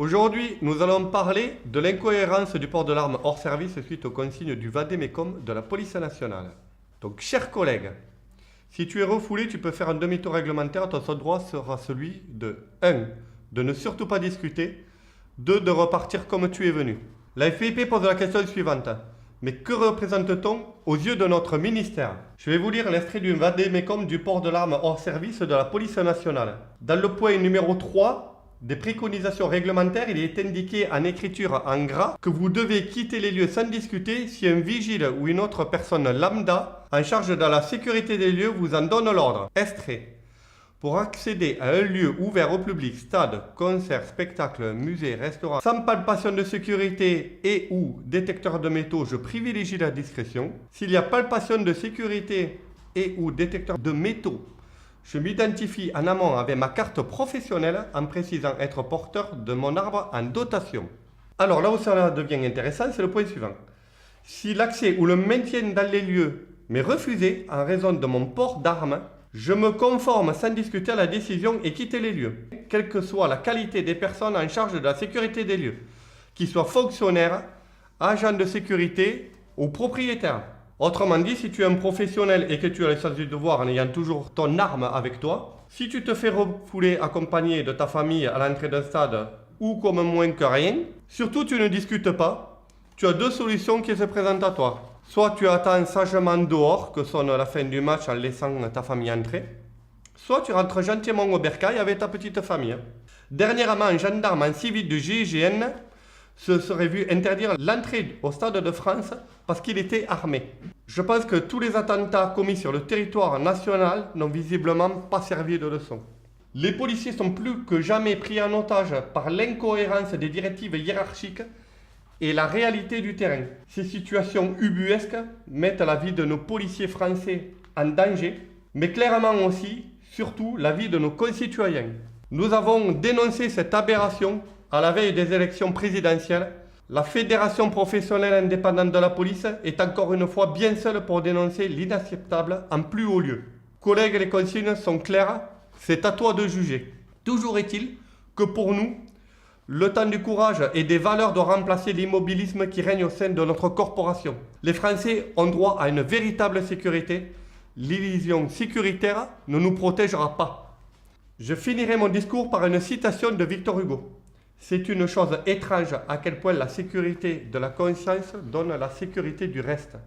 Aujourd'hui, nous allons parler de l'incohérence du port de l'arme hors service suite aux consignes du vade-mecum de la police nationale. Donc, chers collègues, si tu es refoulé, tu peux faire un demi-tour réglementaire. Ton seul droit sera celui de 1. De ne surtout pas discuter. 2. De repartir comme tu es venu. La FIP pose la question suivante. Mais que représente-t-on aux yeux de notre ministère? Je vais vous lire l'extrait du vade-mecum du port de l'arme hors service de la police nationale. Dans le point numéro 3 des préconisations réglementaires, il est indiqué en écriture en gras que vous devez quitter les lieux sans discuter si un vigile ou une autre personne lambda en charge de la sécurité des lieux vous en donne l'ordre. Extrait. Pour accéder à un lieu ouvert au public, stade, concert, spectacle, musée, restaurant, sans palpation de sécurité et ou détecteur de métaux, je privilégie la discrétion. S'il y a palpation de sécurité et ou détecteur de métaux, je m'identifie en amont avec ma carte professionnelle en précisant être porteur de mon arbre en dotation. Alors là où ça devient intéressant, c'est le point suivant. Si l'accès ou le maintien dans les lieux m'est refusé en raison de mon port d'arme, je me conforme sans discuter à la décision et quitter les lieux, quelle que soit la qualité des personnes en charge de la sécurité des lieux, qu'ils soient fonctionnaires, agents de sécurité ou propriétaires. Autrement dit, si tu es un professionnel et que tu as le sens du devoir en ayant toujours ton arme avec toi, si tu te fais refouler accompagné de ta famille à l'entrée d'un stade ou comme moins que rien, surtout tu ne discutes pas, tu as deux solutions qui se présentent à toi. Soit tu attends sagement dehors que sonne la fin du match en laissant ta famille entrer, soit tu rentres gentiment au bercail avec ta petite famille. Dernièrement, un gendarme en civil du GIGN se serait vu interdire l'entrée au Stade de France parce qu'il était armé. Je pense que tous les attentats commis sur le territoire national n'ont visiblement pas servi de leçon. Les policiers sont plus que jamais pris en otage par l'incohérence des directives hiérarchiques et la réalité du terrain. Ces situations ubuesques mettent la vie de nos policiers français en danger, mais clairement aussi, surtout, la vie de nos concitoyens. Nous avons dénoncé cette aberration à la veille des élections présidentielles. La Fédération professionnelle indépendante de la police est encore une fois bien seule pour dénoncer l'inacceptable en plus haut lieu. Collègues, les consignes sont claires, c'est à toi de juger. Toujours est-il que pour nous, le temps du courage et des valeurs doit remplacer l'immobilisme qui règne au sein de notre corporation. Les Français ont droit à une véritable sécurité. L'illusion sécuritaire ne nous protégera pas. Je finirai mon discours par une citation de Victor Hugo. C'est une chose étrange à quel point la sécurité de la conscience donne la sécurité du reste.